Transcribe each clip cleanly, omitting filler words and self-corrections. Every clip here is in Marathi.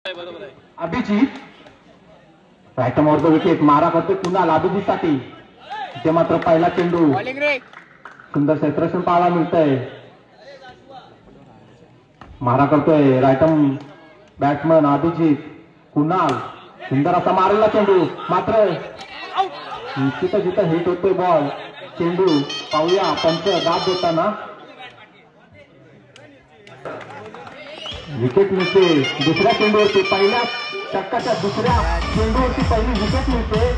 अभिजित राईट मोरतो विकेट मारा करतोय कुणाल अभिजितसाठी. इथे मात्र पहिला चेंडू सुंदर क्षेत्ररक्षण पाहायला मिळतंय. मारा करतोय रायटम बॅट्समन अभिजित. कुणाल सुंदर असा मारलेला चेंडू मात्र निश्चितच जिथं हिट होतोय बॉल. चेंडू पाहूया पंच दाब देताना. विकेट मिळते दुसऱ्या चेंडूवरती. पहिल्या षटकाच्या दुसऱ्या चेंडूवरती पहिली विकेट मिळते.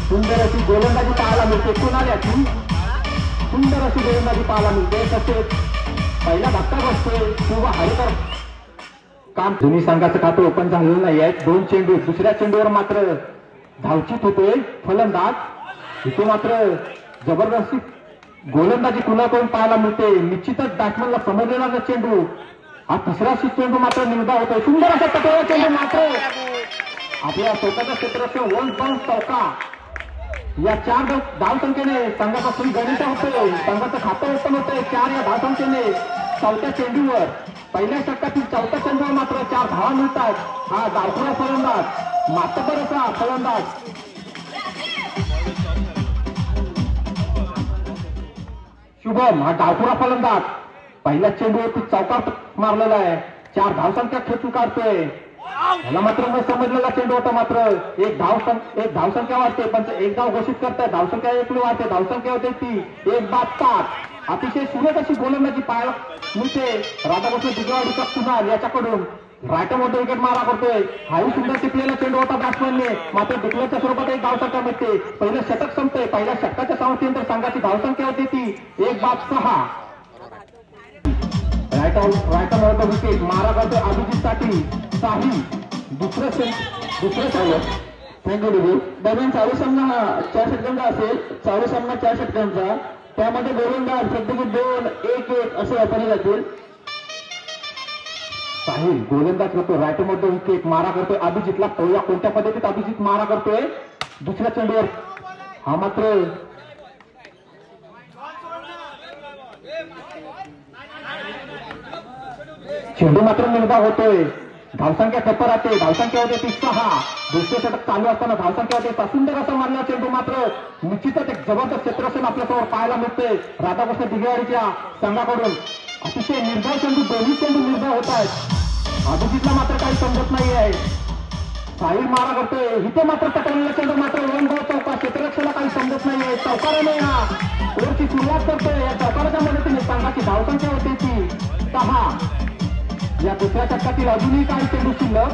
सुंदर अशी गोलंदाजी पाहायला मिळते कुणाल याची. सुंदर अशी गोलंदाजी पाहायला मिळते. तसेच पहिला धक्का बसतोय किंवा हरिकर काम. दोन्ही संघाचं खातं ओपन झालेलं नाही आहे. दोन चेंडू दुसऱ्या चेंडूवर मात्र धावचित होतोय फलंदाज. इथे मात्र जबरदस्ती गोलंदाजी कुणाकडून पाहायला मिळते. निश्चितच बॅट्समनला समजलेला चेंडू. हा तिसरा चेंडू मात्र निर्धार होतोय. सुंदर असा तटोरा चेंडू मात्र आपल्या स्वतःच्या क्षेत्राचे वन बाउंस चौका. या 4 धावसंख्येने संघापासून गणित होतोय. संघाचं खातं ओपन होतंय 4 या धावसंख्येने. चौथ्या चेंडूवर पहिल्या षटकातील चौथ्या चेंडूवर मात्र 4 धावा मिळतात. हा डावखुरा फलंदाज मातबर असा फलंदाज. शुभम हा डावखुरा फलंदाज पहिल्या चेंडूवरती चौकार मारलेला आहे. 4 धावसंख्या खेचून काढतोय. याला मात्र न समजलेला चेंडू होता. मात्र एक धावसंख्या वाढते. पण एक धाव घोषित करताय. धावसंख्या 1 वाढते. धावसंख्या होते ती 1-5. अतिशय सुरेख अशी गोलंदाजी पाहायला मिळते राधाकृष्ण दिगवाडीचा कुणाल याच्याकडून. रायटममध्ये विकेट मारा करतोय. हाही सुंदर टिपलेला चेंडू होता बॅट्समनने. मात्र डिक्लेअरच्या स्वरूपात एक धावसंख्या मिळते. पहिलं षटक संपतंय. पहिल्या षटकाच्या समाप्तीनंतर संघाची धावसंख्या होती ती 1-6. रायटमवर विकेट मारा करतोय अभिजितसाठी साहिल. दुसरं साहिल. थँक्यू डिबी. दरम्यान चालू सामना 4 षटकांचा असेल. चालू सामना 4 षटकांचा. त्यामध्ये गोलंदाज प्रत्येकी 2-1-1 असे वापरले जातील. साहिल गोलंदाज करतोय. रायटममध्ये विकेट मारा करतोय अभिजितला. पाहूया कोणत्या पद्धतीत अभिजित मारा करतोय दुसऱ्या चेंडूवर. हा मात्र चेंडू मात्र निर्धार होतोय. धावसंख्या खप्पर राहते. धावसंख्या होते ती 6. दुसरे षटक चालू असताना धावसंख्या होते. सुंदर असा मारला चेंडू मात्र निश्चितच एक जबरदस्त क्षेत्ररक्षण आपल्यासमोर पाहायला मिळते राधाकृष्ण दिगवाडीच्या संघाकडून. अतिशय निर्धार चेंडू दोन्ही चेंडू निर्धार होत आहेत. अभिजितला मात्र काही समजत नाही आहे. साहिल मारा करतोय. इथे मात्र टकरलेला चेंडू मात्र वन बॉल चौका. क्षेत्ररक्षणाला काही समजत नाहीये. चौकाराने या ओव्हरची सुरुवात करतोय. या चौकाराच्या मदतीने संघाची धावसंख्या होते ती 6. या दुसऱ्या षटकातील अजूनही काही चेंडू शिल्लक.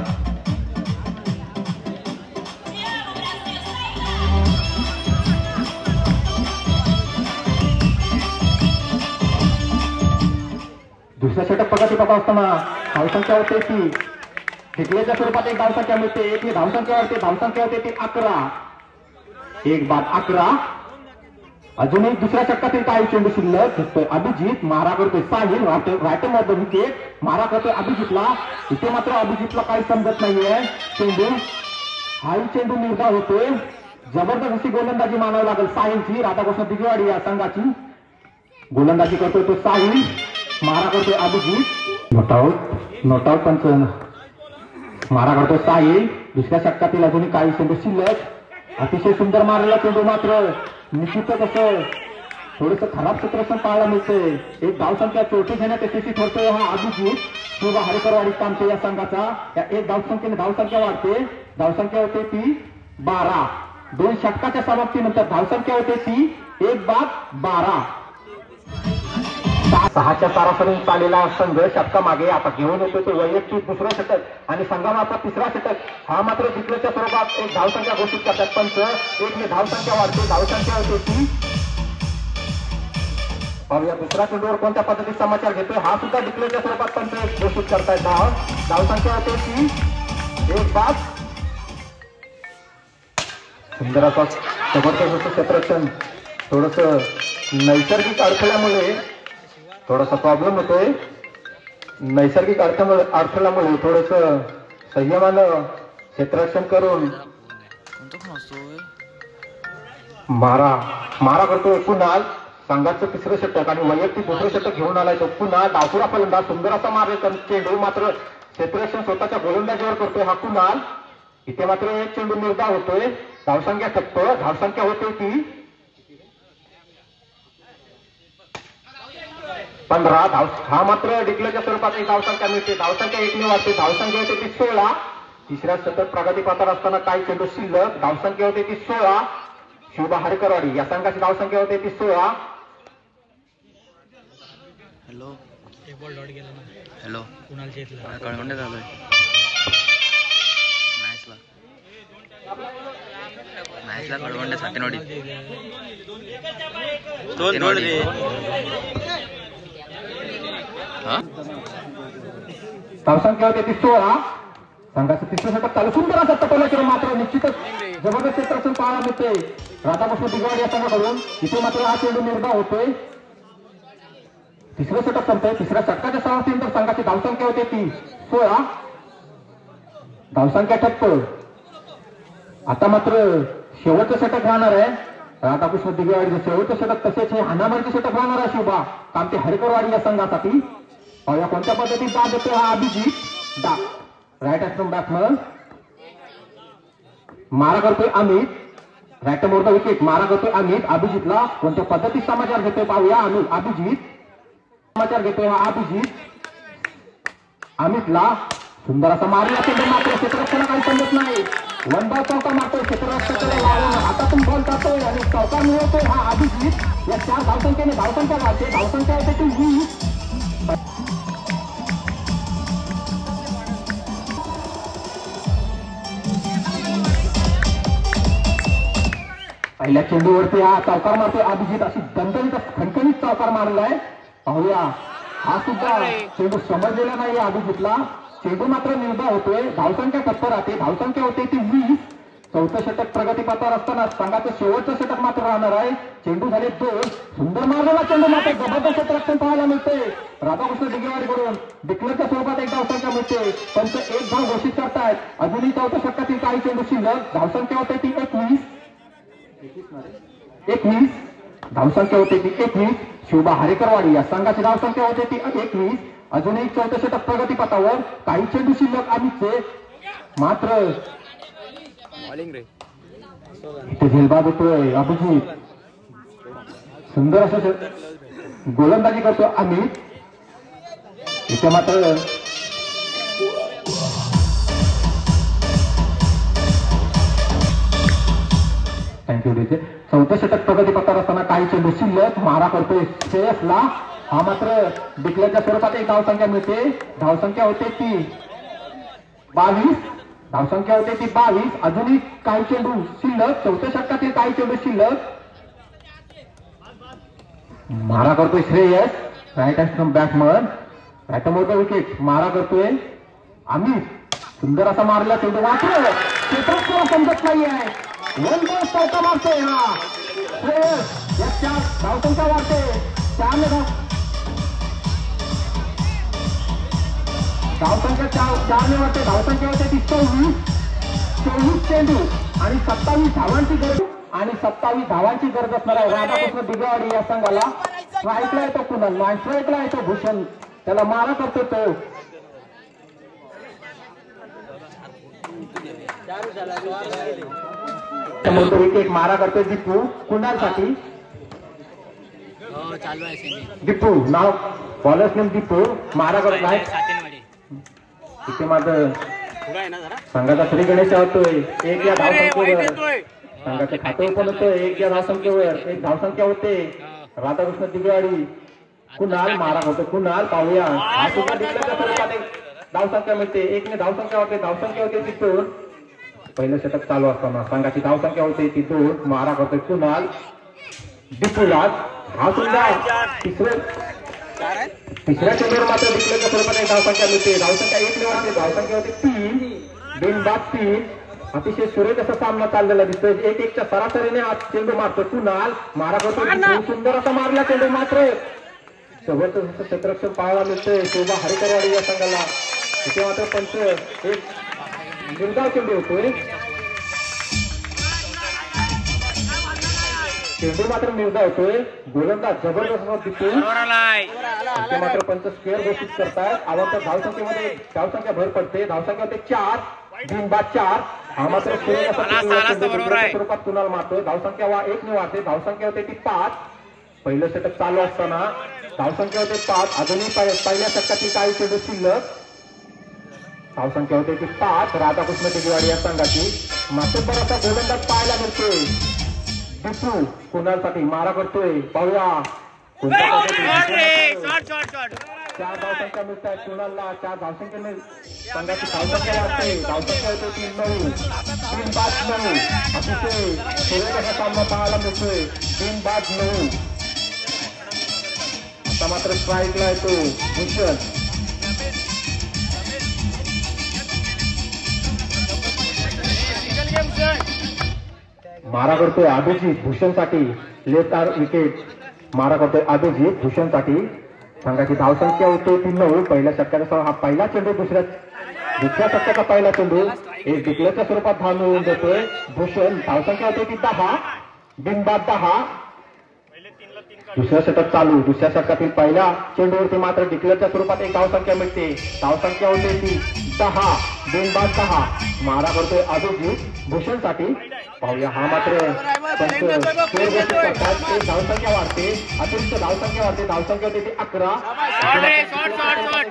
दुसऱ्या षटक पगाटी बघा असताना धावसंख्या होते ती टिकलेच्या स्वरूपात एक धावसंख्या मिळते. एक धावसंख्या होते. धावसंख्या होते ती 11. 1-11. अजूनही दुसऱ्या षटकातील काही चेंडू शिल्लक दिसतोय. अभिजित मारा करतोय. साहिल रायटममध्ये विकेट मारा करतोय अभिजितला. इथे मात्र अभिजितला काही समजत नाहीये. चेंडू हाही चेंडू निर्धार होतोय. जबरदस्त अशी गोलंदाजी मानावी लागेल साहिलची. राधाकृष्ण दिगवाडी या संघाची गोलंदाजी करतोय तो साहिल. मारा करतोय अभिजित. नॉट आउट पंच मारा करतोय साहिल. दुसऱ्या षटकातील अजूनही काही चेंडू शिल्लक. अतिशय सुंदर मारलेला चेंडू मात्र निश्चितच असं थोडस खराब क्षेत्ररक्षण पाहायला मिळते. एक धावसंख्या चोटी घेण्यात यशस्वी ठरतोय हा अभिजित किंवा हरिकरवाडी कामचे या संघाचा. या एक धावसंख्येने धावसंख्या वाढते. धावसंख्या होते ती 12. 2 षटकाच्या समाप्तीनंतर धावसंख्या होते ती 1-12. 6च्या सरासरी चाललेला संघ षटका मागे आता घेऊन येतो ते वैयक्तिक दुसरं षटक आणि संघामाचा तिसरा षटक. हा मात्र जिंकल्याच्या स्वरूपात एक धावसंख्या घोषित करतात पंच. 1ने धावसंख्या वाढते. धावसंख्या होते ती. पाहूया दुसऱ्या चेंडूवर कोणत्या पद्धतीत समाचार घेतोय. हा सुद्धा जिंकल्याच्या स्वरूपात पंच घोषित करतायत. धावसंख्या होते ती 1-5. सुंदर असा जबरदस्त क्षेत्ररक्षण. थोडस नैसर्गिक अडथळ्यामुळे थोडासा प्रॉब्लेम होतोय. नैसर्गिक अडथळ्यामुळे थोडस संयमानं क्षेत्ररक्षण करून मारा करतोय कुणाल. संघाचं तिसरं षटक आणि वैयक्तिक दुसरं षटक घेऊन आलाय तो. पुन्हा डावखुरा फलंदाज सुंदर असा मारले चेंडू मात्र क्षेत्ररक्षण स्वतःच्या गोलंदाजीवर करतोय हा कुणाल. इथे मात्र एक चेंडू निर्धाव होतोय. धावसंख्या ठप्प. धावसंख्या होते ती 15. हा मात्र डिक्लेअरच्या स्वरूपात एक धावसंख्या मिळते. धावसंख्या 1 ने वाढते. धावसंख्या होते ती 16. तिसऱ्या सतत प्रगतीपथावर असताना काही चेंडू शिल्लक. धावसंख्या होते ती 16. शिवबा हरकरवाडी या संघाची धावसंख्या होते ती 16. हॅलो एक बॉल डॉट गेला ना. हॅलो कुणाल चेतला कळवंडे झालोय मॅचला कळवंडे सातेनवाडी धावसंख्या होते ती 16. संघाचं तिसरं षटक चालू. सुंदर असं टपवलं केलं मात्र निश्चितच जबरदस्त क्षेत्ररक्षण पाहायला मिळते राधाकृष्ण दिगवाड या संघाकडून. इथे मात्र हा चेंडू निर्धाव होतोय. तिसरं षटक संपतंय. तिसऱ्या षटकाच्या समाप्तीनंतर संघाची धावसंख्या होते ती 16. धावसंख्या ठप्प. आता मात्र शेवटचं षटक राहणार आहे राधाकृष्ण दिगवाडीचं. शेवटचं षटक तसेच हे हाणामारीचं षटक राहणार आहे शिवबा कामते हरिकरवाडी या संघासाठी. पाहूया कोणत्या पद्धतीत दाब देतोय हा अभिजित. दाब राईट हँड बॅट्समन. मारा करतोय Amit. Right more the wicket. मारा करतोय अमित. अभिजितला कोणत्या पद्धतीत समाचार घेतोय पाहूया. अभिजित समाचार घेतोय हा अभिजित. अमितला सुंदर असा मारला चेंडू मात्र क्षेत्ररक्षणाला काही समजत नाही. वन बॉल चौका मारतोय. क्षेत्ररक्षकाला लावून हातातून बॉल जातोय आणि चौका मिळवतोय हा अभिजित. या 4 धावसंख्येने धावसंख्या वाढते. धावसंख्या होते ती 20. पहिल्या चेंडूवरती हा चौकार मारतोय अभिजित. अशी दणदणीत खणखणीत चौकार मारलाय. पाहूया हा सुद्धा चेंडू समजलेला नाही अभिजितला. चेंडू मात्र निर्धाव होतोय. धावसंख्या टप्प राहते. धावसंख्या होते ती 20. चौथं षटक प्रगतीपथावर असताना संघाचं शेवटचं षटक मात्र राहणार आहे. चेंडू झाले 2. सुंदर मारलेला चेंडू मात्र जबरदस्त क्षेत्ररक्षण पाहायला मिळते राधाकृष्ण दिगवाडीकडून. डिक्लेअरच्या स्वरूपात एक धावसंख्या मिळते. पंच एक धाव घोषित करतायत. अजूनही चौथ्या षटकातील काही चेंडू शिल्लक. धावसंख्या होते ती 21. धावसंख्या होते ती 21. शिवबा हरेकरवाडी या संघाची धावसंख्या होते ती 21. अजूनही चौथं षटक प्रगतीपथावर. काही चेंडू शिल्लक अमितचे मात्र इथे झेलबाद होतोय अभिजित. सुंदर असं गोलंदाजी करतो अमित. इथे मात्र थँक्यू डीजे. चौथं षटक प्रगतीपथावर असताना काही चेंडू शिल्लक. मारा करतोय श्रेयसला. हा मात्र डिक्लेअरच्या स्वरूपात एक धावसंख्या मिळते. धावसंख्या होते ती 22. धावसंख्या होते ती 22. अजूनही काही चेंडू शिल्लक. चौथ्या षटकातील काही चेंडू शिल्लक. मारा करतोय Shreyas. Right hand batsman. Right more the wicket. मारा करतोय अमित. सुंदर असा मारला चेंडू मात्र क्षेत्ररक्षण समजत नाही आहे. वन बॉल चौका मारतोय हा श्रेयस. या 4 धावसंख्या वाढते. 4 धावसंख्या 4 ने वाढते. धावसंख्या होते ती 24 चेंडू आणि 27 धावांची गरज. आणि 27 धावांची गरज असणार आहे राधाकृष्ण दिगवाडी या संघाला. स्ट्राईकला येतो कुणाल. नॉन स्ट्राईकला येतो भूषण. त्याला मारा करतो तो. विकेट. मारा करतोय दीपू कुणालसाठी. दीपू नाव बॉलर्स नेम दीपू. मारा करत आहे. इथे माझं संघाचा श्री गणेश होतोय. 1 या धावसंख्येवर. संघाचे खाते पण होतोय 1 या धावसंख्येवर. 1 धावसंख्या होते राधाकृष्ण दिगवाडी. कुणाल मारा होतो कुणाल. पाहूया हा सुद्धा धावसंख्या मिळते. 1 ने धावसंख्या होते. धावसंख्या होते ती 2. पहिलं षटक चालू असताना संघाची धावसंख्या होते ती 2. मारा करतोय कुणाल. दीपूला हा सुद्धा तिसऱ्या चेंडूवर मात्र डिक्लेअरच्या स्वरूपात एक धावसंख्या मिळते. धावसंख्या 1 ने वाढते. धावसंख्या होते 3. बिनबाद 3. अतिशय सुरेख असा सामना चाललेला दिसतोय. 1-1च्या सरासरीने हा चेंडू मारतो कुणाल. मारा करतो. सुंदर असा मारला चेंडू मात्र जबरदस्त क्षेत्ररक्षण पाहायला मिळतंय शोभा हरिकरवाडी या संघाला. इथे मात्र पंच एक निर्धाव चेंडू होतोय. चेंडू मात्र निर्धावतोय. गोलंदाज जबरदस्त दिसतो. इथे मात्र पंच स्क्वेअर घोषित करतायत. आवडत्या धावसंख्येमध्ये धावसंख्या भर पडते. धावसंख्या होते 4. बिनबाद 4. हा मात्र स्वरूपात कुणाल मारतोय. धावसंख्या 1 ने वाढते. धावसंख्या होते ती 5. पहिलं षटक चालू असताना धावसंख्या होते 5. अजूनही पहिल्या षटकातील काही चेंडू शिल्लक. धावसंख्या होते ती 5. राधाकृष्ण दिगवाडी या संघाची. मात्र बराचसा गोलंदाज पाहायला मिळतोय. बिपू कुणालसाठी मारा करतोय. पाहूया चार धावसंख्या मिळत आहेत कुणालला. 4 धावसंख्येने संघाची धावसंख्या वाढते. धावसंख्या होते 3-9. 3-5-9 अतिशय सुरेख सामना पाहायला मिळतोय. 3-5-9. आता मात्र स्ट्राईकला येतो भूषण. मारा करतोय अभिजित भूषणसाठी. Left arm wicket. मारा करतोय अभिजित भूषणसाठी. संघाची धावसंख्या होते 3-9. पहिल्या षटकाचा हा पहिला चेंडू. दुसऱ्या षटकाचा पहिला चेंडू एक डिक्लेअरच्या स्वरूपात धाव मिळवून देतोय भूषण. धावसंख्या होते ती 10. बिनबाद 10. दुसऱ्या षटक चालू. दुसऱ्या षटकातील पहिल्या चेंडूवरती मात्र डिक्लेअरच्या स्वरूपात एक धावसंख्या मिळते. धावसंख्या होते ती 10. बिनबाद 10. मारा करतोय अभिजित भूषणसाठी. पाहूया हा मात्र करतात. एक धावसंख्या वाढते. अतिरिक्त धावसंख्या वाढते. धावसंख्या होते ती 11.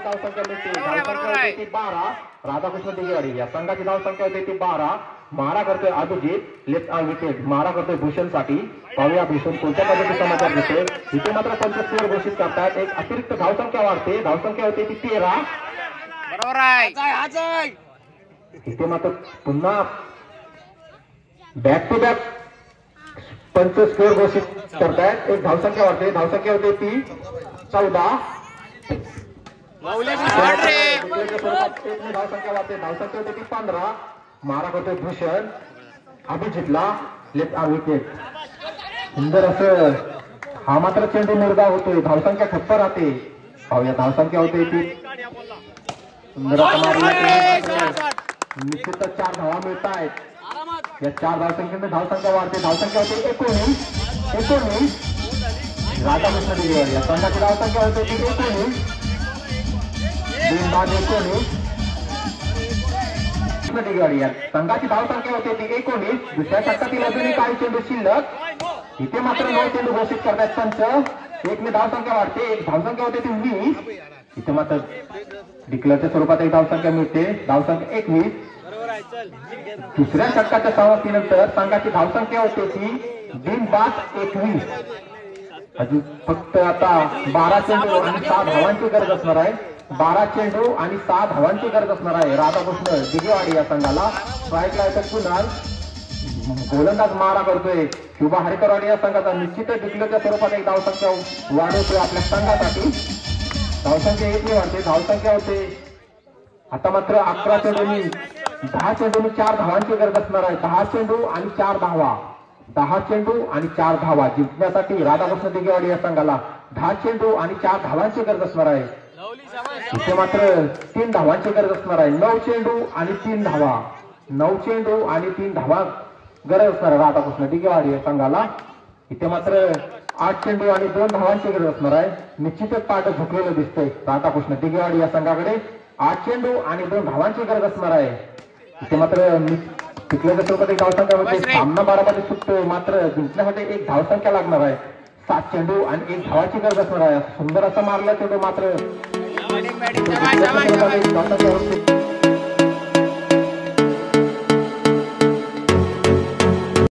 धावसंख्या मिळते. धावसंख्या होते ती 12. राधाकृष्ण दिगवाडी या संघाची धावसंख्या होते ती 12. मारा करतोय अभिजित. Left arm wicket. मारा करतोय भूषणसाठी. पाहूया भूषण कोणत्या पद्धतीचा समाचार घेतोय. इथे मात्र 25 घोषित करतात. एक अतिरिक्त धावसंख्या वाढते. धावसंख्या होते ती 13. इथे मात्र पुन्हा बॅक टू बॅक पंच स्कोअर घोषित करतायत. एक धावसंख्या वाढते. धावसंख्या होते ती 14. धावसंख्या वाढते. धावसंख्या होते ती 15. मारा करतोय भूषण अभिजितला. Left arm wicket. सुंदर असं हा मात्र चेंडू निर्धाव होतोय. धावसंख्या ठप्प राहते. पाहूया धावसंख्या होते ती सुंदर निश्चितच 4 धावा मिळत आहेत. या 4 धावसंख्येने धावसंख्या वाढते. धावसंख्या होते 19. राधाकृष्ण दिगवाडी या संघाची धावसंख्या होते ती 19. बिनबाद 19. दिगवाडी या संघाची धावसंख्या होते ती 19. दुसऱ्या षटकातील अजूनही काही चेंडू शिल्लक. इथे मात्र 9 चेंडू घोषित करतात पंच. 1 ने धावसंख्या वाढते. एक धावसंख्या होते ती 20. इथे मात्र डिक्लेअरच्या स्वरूपात एक धावसंख्या मिळते. धावसंख्या 21. दुसऱ्या षटकाच्या समाप्तीनंतर संघाची धावसंख्या होते ती बिनबाद 21. अजून फक्त आता 12 चेंडू आणि 6 धावांची गरज असणार आहे. 12 चेंडू आणि 6 धावांची गरज असणार आहे राधाकृष्ण दिगवाडी या संघाला. स्ट्राईकला येतो कुणाल. गोलंदाज मारा करतोय शुभा हरिकरवाडी या संघाचा. निश्चितच डिक्लेअरच्या स्वरूपात एक धावसंख्या वाढवतोय आपल्या संघासाठी. धावसंख्या 1 ने वाढते. धावसंख्या होते आता मात्र 11 चेंडूंनी 10 चेंडूंनी 4 धावांची गरज असणार आहे. 10 चेंडू आणि 4 धावा. 10 चेंडू आणि 4 धावा जिंकण्यासाठी राधाकृष्ण दिगवाडी या संघाला 10 चेंडू आणि 4 धावांची गरज असणार आहे. इथे मात्र 3 धावांची गरज असणार आहे. 9 चेंडू आणि 3 धावा. 9 चेंडू आणि 3 धावा गरज असणार आहे राधाकृष्ण दिगवाडी या संघाला. इथे मात्र 8 चेंडू आणि 2 धावांची गरज असणार आहे. निश्चितच पाठ झुकलेलं दिसतंय राधाकृष्ण दिगवाडी या संघाकडे. 8 चेंडू आणि 2 धावांची गरज असणार आहे. इथे मात्र टिकल्याच्या स्वरूपात एक धावसंख्या होते. सामना 12 मध्ये सुटतोय. मात्र जिंकण्यासाठी एक धावसंख्या लागणार आहे. 7 चेंडू आणि 1 धावाची गरज असणार आहे. सुंदर असा मारला चेंडू मात्र